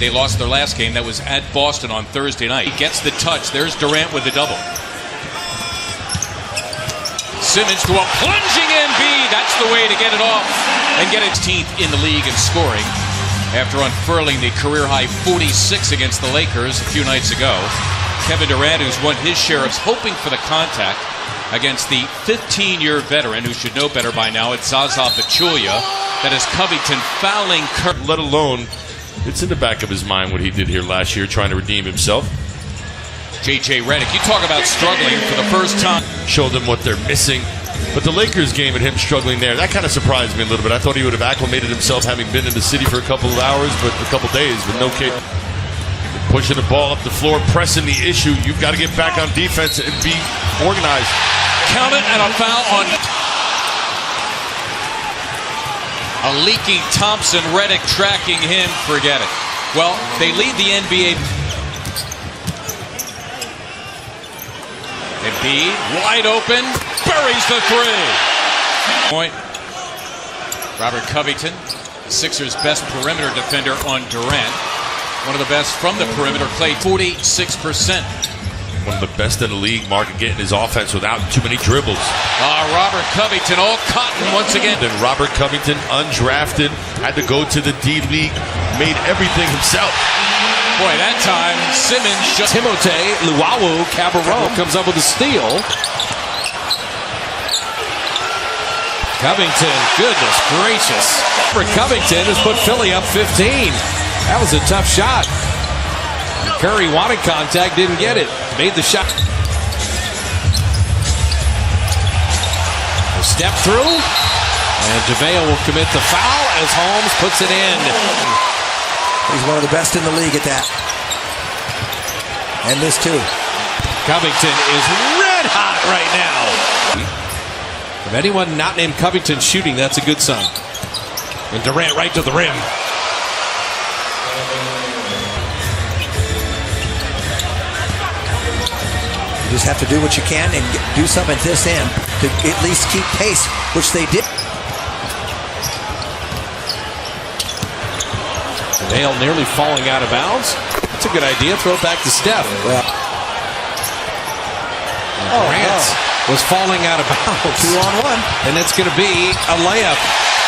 They lost their last game. That was at Boston on Thursday night. He gets the touch. There's Durant with the double. Simmons to a plunging Embiid. That's the way to get it off and get 16th in the league in scoring after unfurling the career-high 46 against the Lakers a few nights ago. Kevin Durant, who's won his share of hoping for the contact against the 15-year veteran, who should know better by now, it's Zaza Pachulia. That is Covington fouling Kirk. Let alone, it's in the back of his mind what he did here last year, trying to redeem himself. J.J. Redick, you talk about struggling for the first time. Show them what they're missing. But the Lakers game and him struggling there, that kind of surprised me a little bit. I thought he would have acclimated himself having been in the city for a couple of hours, but a couple days, but no case. Pushing the ball up the floor, pressing the issue. You've got to get back on defense and be organized. Count it, and a foul on a leaking Thompson. Redick tracking him. Forget it. Well, they lead the NBA. Embiid, wide open, buries the three. Point. Robert Covington, the Sixers' best perimeter defender on Durant. One of the best from the perimeter, played 46%. One of the best in the league, Mark, getting his offense without too many dribbles. Robert Covington, all cotton once again. Then Robert Covington, undrafted, had to go to the D-League, made everything himself. Boy, that time, Simmons just... Timothé Luwawu-Cabarrot comes up with a steal. Covington, goodness gracious. Covington has put Philly up 15. That was a tough shot. Curry wanted contact, didn't get it. Made the shot. A step through, and JaVale will commit the foul as Holmes puts it in. He's one of the best in the league at that. And this too. Covington is red hot right now. If anyone not named Covington shooting, that's a good sign. And Durant right to the rim. You just have to do what you can and do something at this end to at least keep pace, which they did. Dale nearly falling out of bounds. That's a good idea. Throw it back to Steph. Well, Durant was falling out of bounds. 2-on-1. And it's going to be a layup.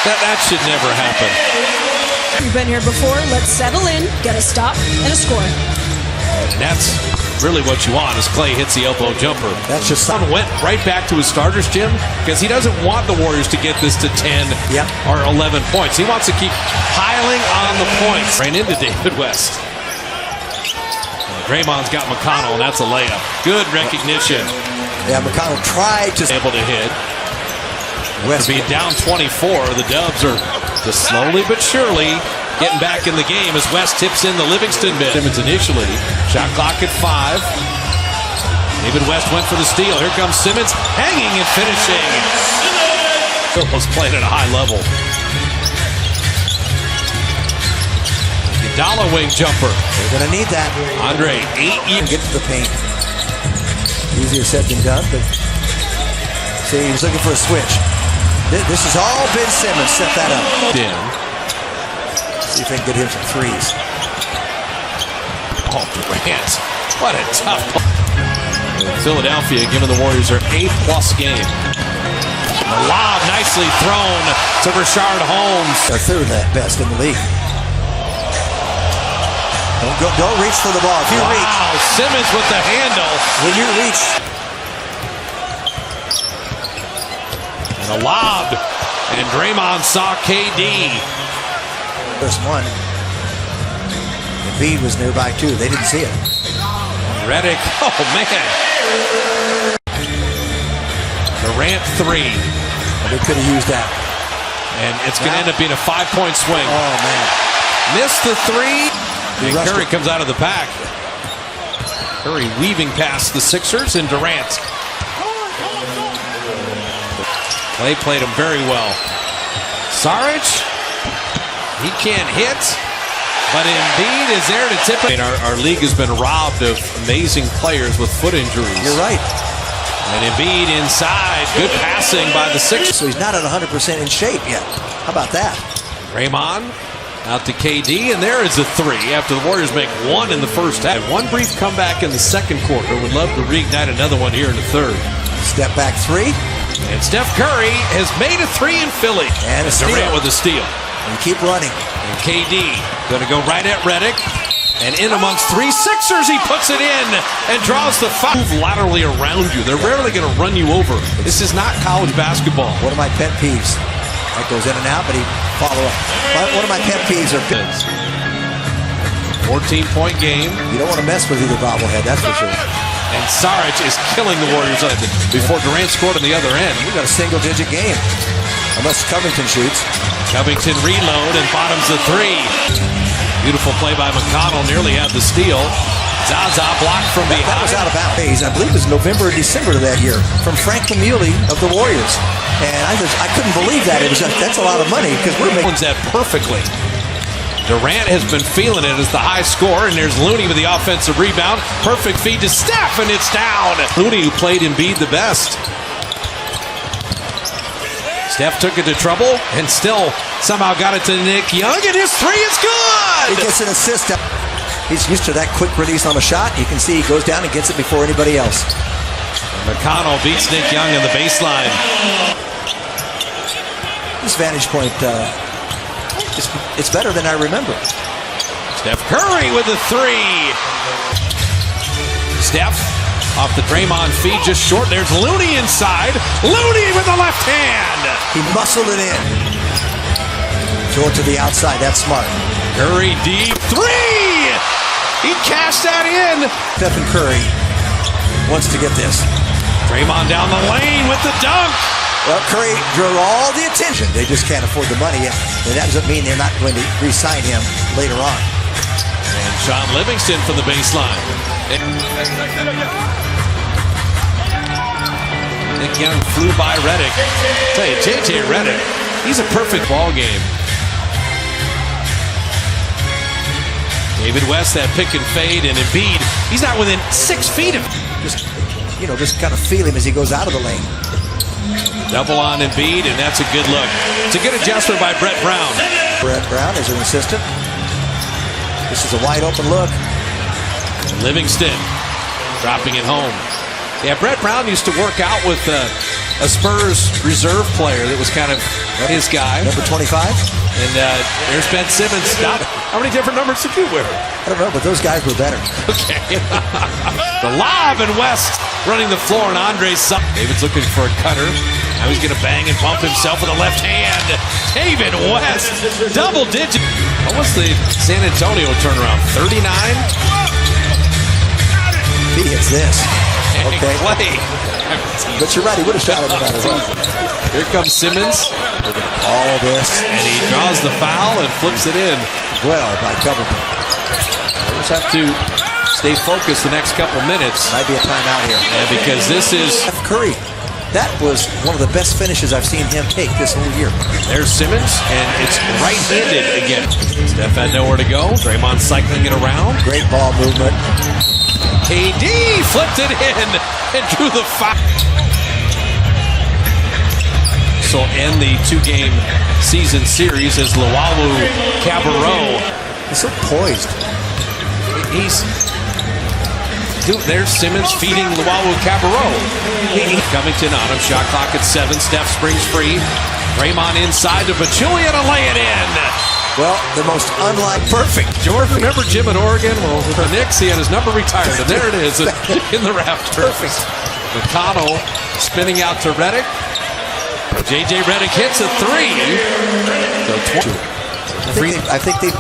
That should never happen. You've been here before. Let's settle in, get a stop, and a score. And that's really what you want as Clay hits the elbow jumper. That's just something. Went right back to his starters, Jim, because he doesn't want the Warriors to get this to 10 or 11 points. He wants to keep piling on the points. Ran into David West. Draymond's got McConnell, and that's a layup. Good recognition. Yeah, McConnell tried to able to hit. West being down 24, the Dubs are just slowly but surely getting back in the game as West tips in the Livingston bid. Simmons initially. Shot clock at 5. David West went for the steal. Here comes Simmons, hanging and finishing. Almost played at a high level. Iguodala wing jumper. They're going to need that. Andre, 8 years. Get to the paint. Easier said than done, but see, he was looking for a switch. This is all Ben Simmons. Set that up. See if they can get him some threes. Oh, Durant. What a tough ball. Philadelphia giving the Warriors their 8+ game. The lob nicely thrown to Rashard Holmes. They're third best in the league. Don't reach for the ball. If you reach. Simmons with the handle. When you reach. And a lob. And Draymond saw KD. First one. Embiid was nearby too. They didn't see it. Redick. Oh man. Durant 3. They could have used that. And it's going to end up being a 5-point swing. Oh man. Missed the 3. And Curry comes out of the pack. Curry weaving past the Sixers and Durant. Clay played him very well. Saric, he can't hit, but Embiid is there to tip it. Our league has been robbed of amazing players with foot injuries. You're right. And Embiid inside, good passing by the Sixers. So he's not at 100% in shape yet. How about that? Draymond Out to KD, and there is a three after the Warriors make one in the first half. One brief comeback in the second quarter. Would love to reignite another one here in the third. Step back three. And Steph Curry has made a three in Philly. And a steal. Durant with a steal. And keep running. And KD going to go right at Redick. And in amongst three Sixers, he puts it in and draws the foul. Move laterally around you. They're rarely going to run you over. This is not college basketball. One of my pet peeves. That goes in and out, but he follow up. One of my pet peeves are 14-point game. You don't want to mess with either bobblehead, that's for sure. And Saric is killing the Warriors before Durant scored on the other end. We got a single-digit game, unless Covington shoots. Covington reload and bottoms the three. Beautiful play by McConnell, nearly had the steal. Zaza blocked from behind. That was out of bounds. I believe it was November or December of that year from Franklin Muley of the Warriors. And I couldn't believe that. That's a lot of money because we're making that perfectly. Durant has been feeling it as the high scorer, and there's Looney with the offensive rebound. Perfect feed to Steph, and it's down. Looney, who played Embiid the best. Steph took it to trouble and still somehow got it to Nick Young, and his three is good. He gets an assist. He's used to that quick release on a shot. You can see he goes down and gets it before anybody else. McConnell beats Nick Young on the baseline. This vantage point, it's better than I remember. Steph Curry with the three. Steph off the Draymond feed, just short. There's Looney inside. Looney with the left hand. He muscled it in. Throw it to the outside. That's smart. Curry deep three. He cashed that in. Stephen Curry wants to get this. Draymond down the lane with the dunk. Well, Curry drew all the attention. They just can't afford the money. And that doesn't mean they're not going to re-sign him later on. And Sean Livingston from the baseline. Nick Young flew by Redick. I'll tell you, JJ Redick, he's a perfect ball game. David West, that pick and fade, and Embiid, he's not within 6 feet of him. Just kind of feel him as he goes out of the lane. Double on Embiid, and that's a good look. It's a good adjustment by Brett Brown. Brett Brown is an assistant. This is a wide open look. Livingston dropping it home. Yeah, Brett Brown used to work out with a Spurs reserve player that was kind of his guy. Number 25? And there's Ben Simmons. How many different numbers did you wear? I don't know, but those guys were better. Okay. The lob, and West running the floor, and Andre's up. David's looking for a cutter. Now he's going to bang and bump himself with a left hand. David West, double digit. What was the San Antonio turnaround? 39? He hits this. Okay. Play. But you're right, he would have shot it no matter what. Here comes Simmons. All of this. And he draws the foul and flips it in. Well by Covington. We'll just have to stay focused the next couple minutes. Might be a timeout here. And because this is Steph Curry. That was one of the best finishes I've seen him take this whole year. There's Simmons, and it's right-handed again. Steph had nowhere to go. Draymond cycling it around. Great ball movement. KD flipped it in and drew the foul. So end the 2-game season series as Luwawu Cabarrot. He's so poised. There's Simmons feeding Luwawu Cabarrot. Covington on him. Shot clock at 7. Steph springs free. Draymond inside to Pachulia to lay it in. Well, the most unlike perfect. George, remember Jim at Oregon? Well, with the Knicks, he had his number retired, and there it is in the rafters. Perfect. McConnell spinning out to Redick. JJ Redick hits a 3. So I think they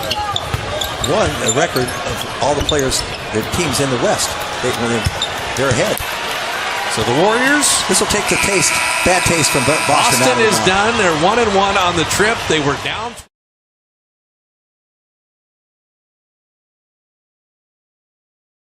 won a record of all the players, their teams in the West. They're ahead. So the Warriors. This will take the bad taste from Boston. Boston is done. They're 1-1 on the trip. They were down.